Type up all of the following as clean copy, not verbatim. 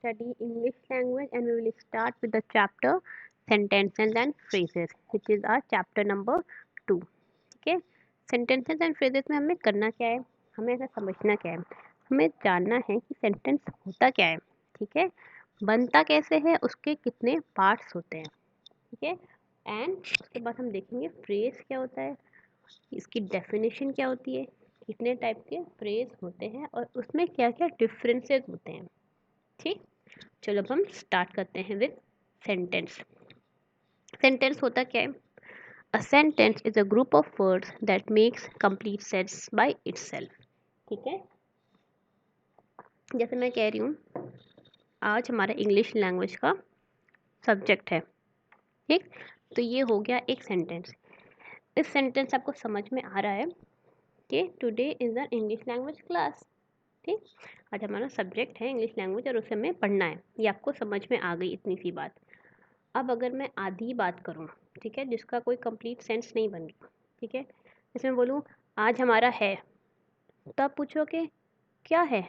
study English language and we will start with the chapter sentences and phrases which is our chapter number 2. ठीक है, sentences and phrases में हमें करना क्या है, हमें ऐसा समझना क्या है, हमें जानना है कि सेंटेंस होता क्या है, ठीक है, बनता कैसे है, उसके कितने पार्ट्स होते हैं, ठीक है, एंड उसके बाद हम देखेंगे फ्रेज क्या होता है, इसकी डेफिनेशन क्या होती है, कितने टाइप के फ्रेज होते हैं और उसमें क्या क्या डिफरेंसेस होते हैं। ठीक, चलो अब हम स्टार्ट करते हैं विद सेंटेंस। सेंटेंस होता क्या है? अ sentence is a group of words that makes complete sense by itself. ठीक है, जैसे मैं कह रही हूँ आज हमारा इंग्लिश लैंग्वेज का सब्जेक्ट है, ठीक, तो ये हो गया एक सेंटेंस। इस सेंटेंस आपको समझ में आ रहा है कि today is the English language class. ठीक, आज हमारा सब्जेक्ट है इंग्लिश लैंग्वेज और उसे हमें पढ़ना है, ये आपको समझ में आ गई इतनी सी बात। अब अगर मैं आधी बात करूँ, ठीक है, जिसका कोई कंप्लीट सेंस नहीं बन रहा, ठीक है, जैसे मैं बोलूँ आज हमारा है, तो आप पूछोगे क्या है,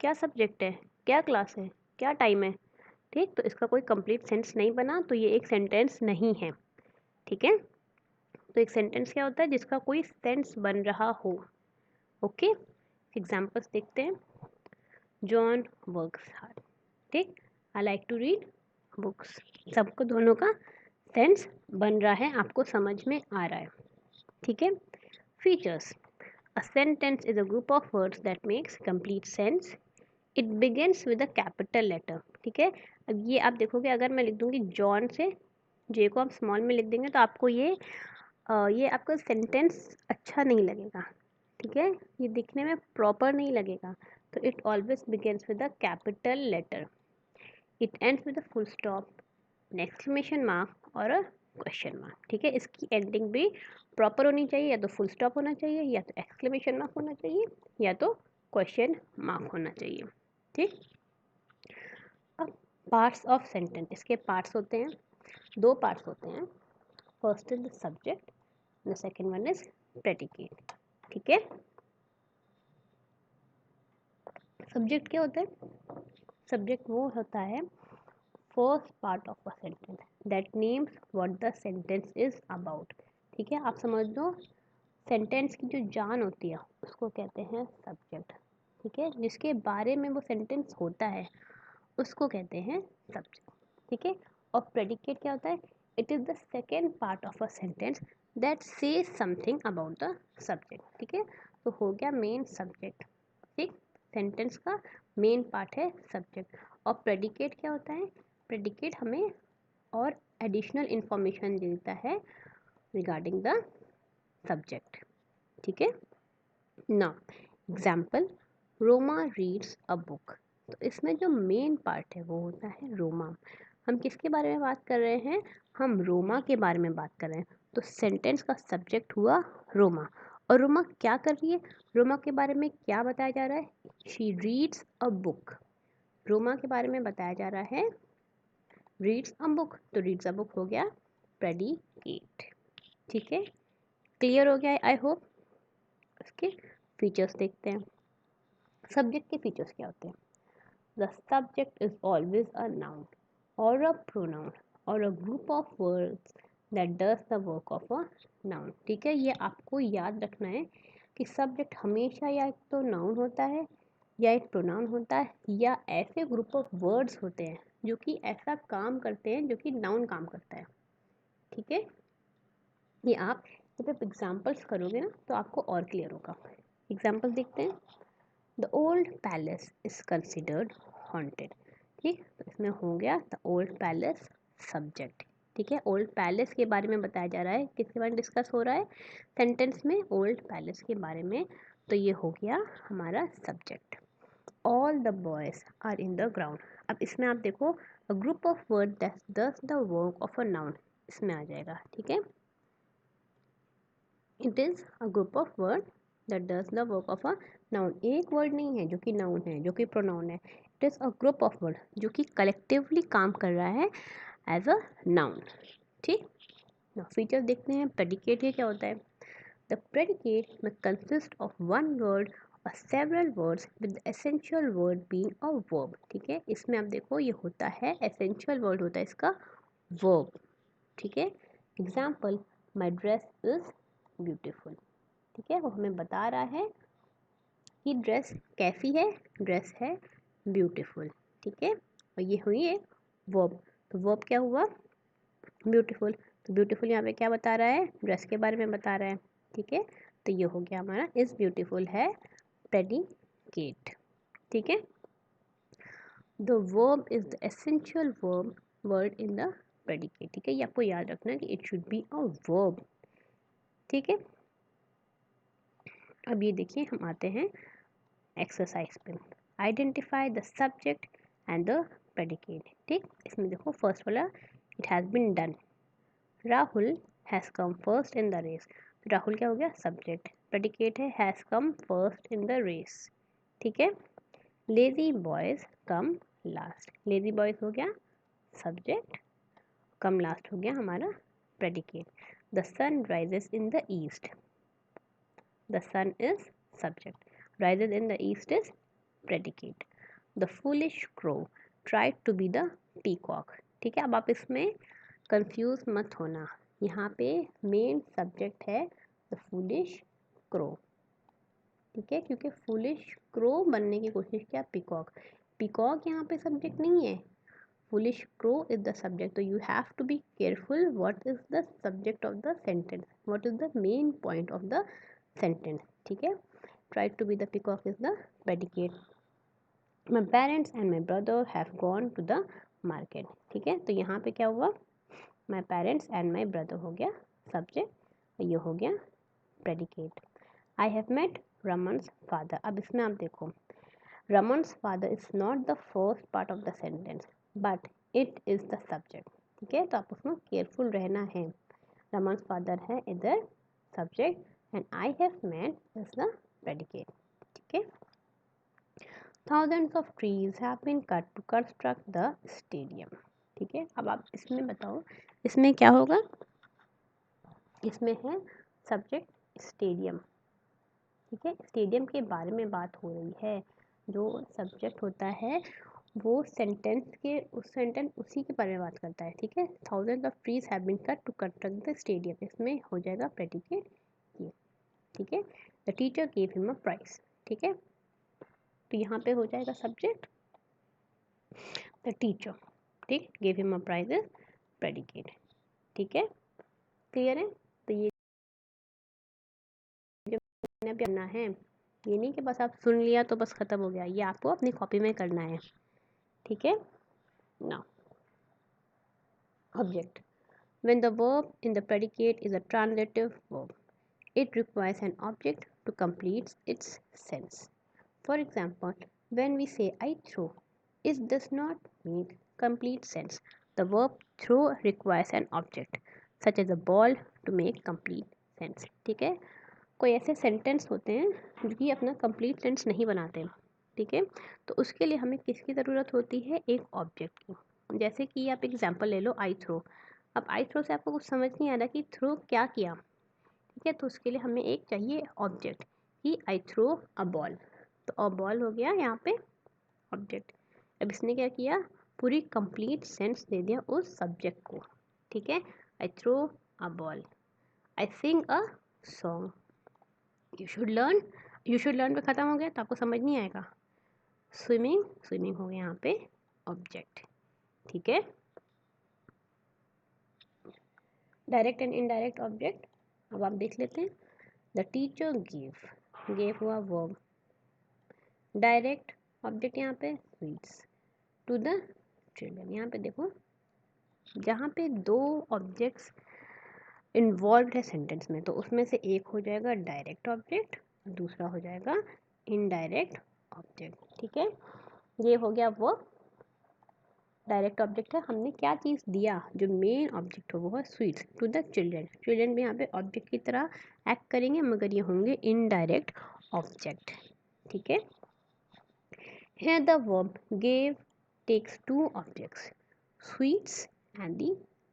क्या सब्जेक्ट है, क्या क्लास है, क्या टाइम है, ठीक, तो इसका कोई कंप्लीट सेंस नहीं बना, तो ये एक सेंटेंस नहीं है। ठीक है, तो एक सेंटेंस क्या होता है जिसका कोई सेंस बन रहा हो। ओके, एग्जाम्पल्स देखते हैं। जॉन वर्क्स हार्ड, ठीक, I like to read books, सबको दोनों का सेंस बन रहा है, आपको समझ में आ रहा है। ठीक है, features, a sentence is a group of words that makes complete sense, it begins with a capital letter. ठीक है, अब ये आप देखोगे अगर मैं लिख दूंगी जॉन से जे को हम स्मॉल में लिख देंगे तो आपको ये आपका सेंटेंस अच्छा नहीं लगेगा, ठीक है, ये दिखने में प्रॉपर नहीं लगेगा। तो it always begins with a capital letter, it ends with a full stop, an exclamation mark और अ क्वेश्चन मार्क। ठीक है, इसकी एंडिंग भी प्रॉपर होनी चाहिए, या तो फुल स्टॉप होना चाहिए, या तो एक्सक्लेमेशन मार्क होना चाहिए, या तो क्वेश्चन मार्क होना चाहिए। ठीक, अब पार्ट्स ऑफ सेंटेंस, इसके पार्ट्स होते हैं, दो पार्ट्स होते हैं। First is the subject, the second one is predicate. ठीक है, सब्जेक्ट क्या होता है? सब्जेक्ट वो होता है first part of a sentence that names what the sentence is about. ठीक है, आप समझ लो सेंटेंस की जो जान होती है उसको कहते हैं सब्जेक्ट। ठीक है, जिसके बारे में वो सेंटेंस होता है उसको कहते हैं सब्जेक्ट। ठीक है, और प्रेडिकेट क्या होता है? It is the second part of a sentence that says something about the subject. ठीक है, तो हो गया मेन सब्जेक्ट। ठीक, सेंटेंस का मेन पार्ट है सब्जेक्ट। और प्रेडिकेट क्या होता है? प्रेडिकेट हमें और एडिशनल इंफॉर्मेशन देता है रिगार्डिंग द सब्जेक्ट। ठीक है, ना example, Roma reads a book, तो इसमें जो मेन पार्ट है वो होता है रोमा। हम किसके बारे में बात कर रहे हैं? हम रोमा के बारे में बात कर रहे हैं, तो सेंटेंस का सब्जेक्ट हुआ रोमा। और रोमा क्या कर रही है? रोमा के बारे में क्या बताया जा रहा है? She reads a book, Roma के बारे में बताया जा रहा है रीड्स अ बुक, तो रीड्स अ बुक हो गया प्रेडिकेट। ठीक है, क्लियर हो गया आई होप। उसके फीचर्स देखते हैं। सब्जेक्ट के फीचर्स क्या होते हैं? The subject is always a noun और अ प्रोनाउन और अ group of words that does the work of a noun. ठीक है, ये आपको याद रखना है कि सब्जेक्ट हमेशा या एक तो नाउन होता है या एक प्रोनाउन होता है या ऐसे ग्रुप ऑफ वर्ड्स होते हैं जो कि ऐसा काम करते हैं जो कि नाउन काम करता है। ठीक है, ये आप जब आप एग्जाम्पल्स करोगे ना तो आपको और क्लियर होगा। एग्जाम्पल देखते हैं। The old palace is considered haunted. ठीक, तो इसमें हो गया द ओल्ड पैलेस सब्जेक्ट। ठीक है, ओल्ड पैलेस के बारे में बताया जा रहा है, किसके बारे में डिस्कस हो रहा है सेंटेंस में? ओल्ड पैलेस के बारे में, तो ये हो गया हमारा subject. All the boys are in the ground, अब इसमें आप देखो a group of word that does the work of a noun, इसमें आ जाएगा। ठीक है, it is a group of word that does the work of a noun, एक वर्ड नहीं है जो कि नाउन है, जो कि प्रोनाउन है, it is a group of word जो कि कलेक्टिवली काम कर रहा है एज अ नाउन। ठीक, ना फीचर देखते हैं। प्रेडिकेट ये क्या होता है? द प्रेडिकेट में consist of one word several words with essential word being a verb. ठीक है, इसमें आप देखो ये होता है एसेंशियल वर्ड होता है इसका वर्ब। ठीक है, example my dress is beautiful. ठीक है, वो हमें बता रहा है कि ड्रेस कैसी है, ड्रेस है ब्यूटीफुल। ठीक है, और ये हुई एक वर्ब। तो वर्ब क्या हुआ, ब्यूटीफुल। तो ब्यूटीफुल यहाँ पे क्या बता रहा है, ड्रेस के बारे में बता रहा है। ठीक है, तो ये हो गया हमारा इज ब्यूटीफुल है प्रेडिकेट। ठीक है, the verb is the essential verb word in the predicate. ठीक है, ये आपको याद रखना कि it should be a verb. ठीक है, अब ये देखिए हम आते हैं एक्सरसाइज पे। Identify the subject and the predicate. ठीक, इसमें देखो फर्स्ट वाला it has been done, Rahul has come first in the race. Rahul क्या हो गया, सब्जेक्ट, प्रेडिकेट है has come first in the race. ठीक है, lazy boys come last, lazy boys हो गया सब्जेक्ट, कम लास्ट हो गया हमारा predicate. The sun rises in the east, the sun is subject, rises in the east is predicate. The foolish crow tried to be the peacock. ठीक है, अब आप इसमें कंफ्यूज मत होना, यहाँ पे मेन सब्जेक्ट है द फूलिश क्रो। ठीक है, क्योंकि फूलिश क्रो बनने की कोशिश किया पीकॉक, पीकॉक यहाँ पे सब्जेक्ट नहीं है, foolish crow is the subject. तो you have to be careful what is the subject of the sentence, what is the main point of the sentence. ठीक है, tried to be the peacock is the predicate. My parents and my brother have gone to the market. ठीक है, तो यहाँ पे क्या हुआ, my parents and my brother हो गया subject, ये हो गया predicate. I have met Raman's father. अब इसमें आप देखो Raman's father is not the first part of the sentence but it is the subject. ठीक है, तो आप उसमें केयरफुल रहना है। Raman's father है इधर subject and I have met is the predicate. ठीक है, thousands of trees have been cut to construct the stadium. ठीक है, अब आप इसमें बताओ इसमें क्या होगा, इसमें है सब्जेक्ट स्टेडियम। ठीक है, स्टेडियम के बारे में बात हो रही है, जो सब्जेक्ट होता है वो सेंटेंस के उस सेंटेंस उसी के बारे में बात करता है। ठीक है, thousands of trees have been cut to construct the stadium, इसमें हो जाएगा प्रेडिकेट ये। ठीक है, the teacher gave him a prize. ठीक है, तो यहाँ पे हो जाएगा सब्जेक्ट द टीचर, ठीक, give him a prize is predicate. ठीक है, क्लियर है। तो ये जो मैंने करना है, ये नहीं कि बस आप सुन लिया तो बस खत्म हो गया, ये आपको अपनी कॉपी में करना है। ठीक है, now object, when the verb in the predicate is a transitive verb it requires an object to complete its sense. For example, when we say I throw, it does not make complete sense. The verb throw requires an object, such as a ball, to make complete sense. ठीक है, कोई ऐसे sentence होते हैं जो कि अपना complete sense नहीं बनाते। ठीक है, तो उसके लिए हमें किसकी ज़रूरत होती है, एक ऑब्जेक्ट की। जैसे कि आप एग्जांपल ले लो आई थ्रो। अब आई थ्रो से आपको कुछ समझ नहीं आ रहा कि थ्रो क्या किया। ठीक है, तो उसके लिए हमें एक चाहिए ऑब्जेक्ट कि आई थ्रो अ बॉल, तो अ बॉल हो गया यहाँ पे ऑब्जेक्ट। अब इसने क्या किया, पूरी कंप्लीट सेंस दे दिया उस सब्जेक्ट को। ठीक है, I throw a ball, I sing a song, you should learn, you should learn पे ख़त्म हो गया तो आपको समझ नहीं आएगा। स्विमिंग, स्विमिंग हो गया यहाँ पे ऑब्जेक्ट। ठीक है, डायरेक्ट एंड इनडायरेक्ट ऑब्जेक्ट अब आप देख लेते हैं। द टीचर गिव हुआ वर्ब, डायरेक्ट ऑब्जेक्ट यहाँ पे स्वीट्स टू द चिल्ड्रन। यहाँ पे देखो जहाँ पे दो ऑब्जेक्ट्स इन्वॉल्व है सेंटेंस में, तो उसमें से एक हो जाएगा डायरेक्ट ऑब्जेक्ट, दूसरा हो जाएगा इनडायरेक्ट ऑब्जेक्ट। ठीक है, ये हो गया वो डायरेक्ट ऑब्जेक्ट है, हमने क्या चीज़ दिया, जो मेन ऑब्जेक्ट हो वो है sweets to the children. Children भी यहाँ पे ऑब्जेक्ट की तरह एक्ट करेंगे मगर ये होंगे इनडायरेक्ट ऑब्जेक्ट। ठीक है, here the verb gave takes two objects, sweets and the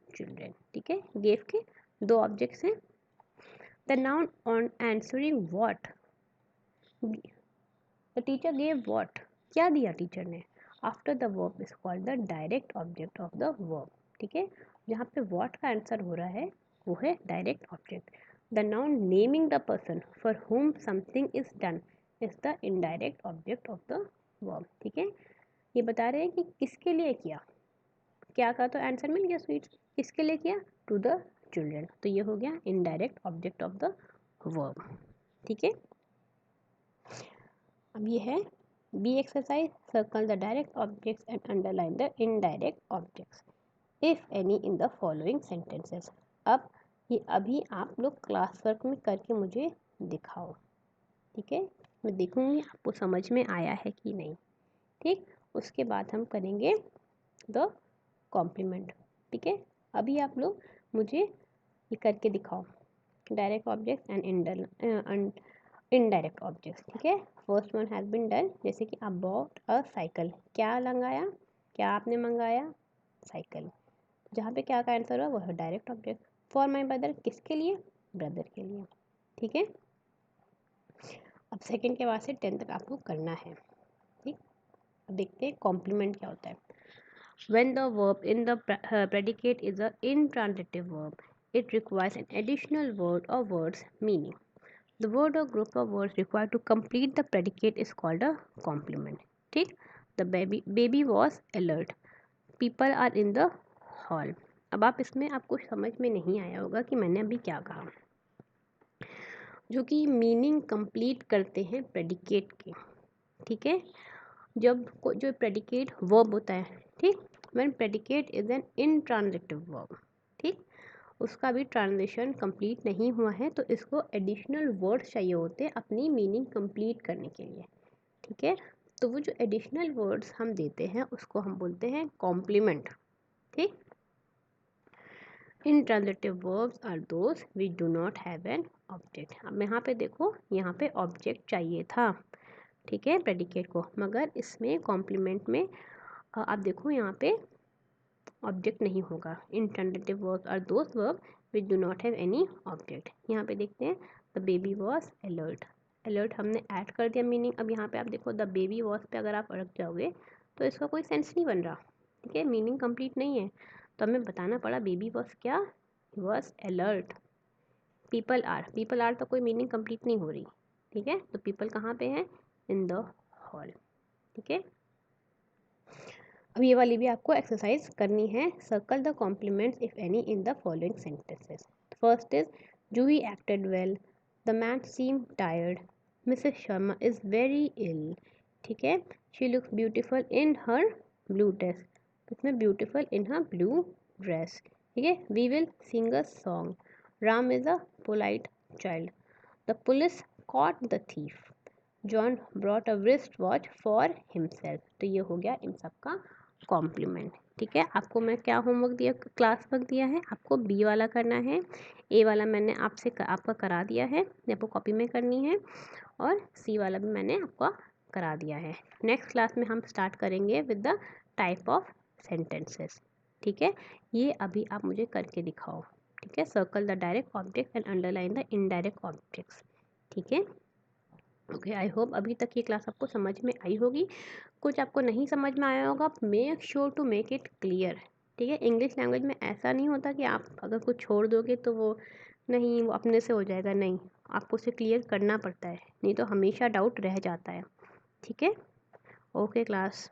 children. ठीक है, gave के दो ऑब्जेक्ट्स हैं। the noun on answering what, the teacher gave what, क्या दिया टीचर ने, after the verb is called the direct object of the verb. ठीक है, जहाँ पे वॉट का आंसर हो रहा है वो है direct object. The noun naming the person for whom something is done is the indirect object of the verb. ठीक है, ये बता रहे हैं कि किसके लिए किया, क्या का तो आंसर मिल गया स्वीट्स, किसके लिए किया, टू द चिल्ड्रन, तो ये हो गया indirect object of the verb. ठीक है, अब ये है B exercise, circle the direct objects and underline the indirect objects if any in the following sentences. अब ये अभी आप लोग क्लास वर्क में करके मुझे दिखाओ। ठीक है, मैं देखूंगी आपको समझ में आया है कि नहीं। ठीक, उसके बाद हम करेंगे द कॉम्प्लीमेंट। ठीक है, अभी आप लोग मुझे ये करके दिखाओ, direct object and indirect objects. ठीक है, first one has been done, जैसे कि आप बॉट अ साइकिल, क्या मंगाया, क्या आपने मंगाया, साइकिल, जहाँ पे क्या का आंसर हुआ वो है direct object. For my brother, किसके लिए, ब्रदर के लिए। ठीक है, अब सेकंड के बाद से 10 तक आपको करना है। ठीक, अब देखते हैं कॉम्प्लीमेंट क्या होता है। When the verb in the predicate is an intransitive verb, it requires an additional word or words meaning. The word or group of words required to complete the predicate is called a complement. ठीक, the baby was alert. People are in the hall. अब आप इसमें आपको समझ में नहीं आया होगा कि मैंने अभी क्या कहा, जो कि मीनिंग कंप्लीट करते हैं प्रेडिकेट के। ठीक है, जब जो प्रेडिकेट वर्ब होता है, ठीक, when predicate is an intransitive verb, ठीक, उसका भी ट्रांजिशन कंप्लीट नहीं हुआ है तो इसको एडिशनल वर्ड्स चाहिए होते हैं अपनी मीनिंग कंप्लीट करने के लिए। ठीक है, तो वो जो एडिशनल वर्ड्स हम देते हैं उसको हम बोलते हैं कॉम्प्लीमेंट। ठीक, intransitive verbs are those which do not have an object. अब यहाँ पे देखो, यहाँ पे ऑब्जेक्ट चाहिए था, ठीक है, प्रेडिकेट को, मगर इसमें कॉम्प्लीमेंट में आप देखो यहाँ पे ऑब्जेक्ट नहीं होगा। Intransitive verbs are those verb which do not have any object. यहाँ पे देखते हैं the baby was alert, alert हमने ऐड कर दिया मीनिंग। अब यहाँ पे आप देखो द बेबी वॉज पे अगर आप अड़क जाओगे तो इसका कोई सेंस नहीं बन रहा। ठीक है, मीनिंग कंप्लीट नहीं है, तो हमें बताना पड़ा बेबी वॉज क्या, वॉज अलर्ट। पीपल आर तो कोई मीनिंग कंप्लीट नहीं हो रही। ठीक है, तो पीपल कहाँ पे है, इन द हॉल। ठीक है, अब ये वाली भी आपको एक्सरसाइज करनी है। Circle the complements if any in the following sentences. First is Juhi acted well, the man seem tired, Mrs Sharma is very ill. ठीक है, she looks beautiful in her blue dress, इसमें beautiful in her blue dress. ठीक है, we will sing a song, Ram is a polite child, the police caught the thief, John brought a wrist watch for himself. तो ये हो गया इन सब का complement. ठीक है, आपको मैं क्या होमवर्क दिया, क्लास वर्क दिया है, आपको बी वाला करना है, ए वाला मैंने आपका करा दिया है, ये आपको कॉपी में करनी है, और सी वाला भी मैंने आपका करा दिया है। नेक्स्ट क्लास में हम स्टार्ट करेंगे with the type of sentences. ठीक है, ये अभी आप मुझे करके दिखाओ। ठीक है, circle the direct object and underline the indirect objects. ठीक है, ओके, आई होप अभी तक ये क्लास आपको समझ में आई होगी। कुछ आपको नहीं समझ में आया होगा, make sure to make it clear. ठीक है, इंग्लिश लैंग्वेज में ऐसा नहीं होता कि आप अगर कुछ छोड़ दोगे तो वो नहीं, वो अपने से हो जाएगा, नहीं, आपको उसे क्लियर करना पड़ता है, नहीं तो हमेशा डाउट रह जाता है। ठीक है, ओके क्लास।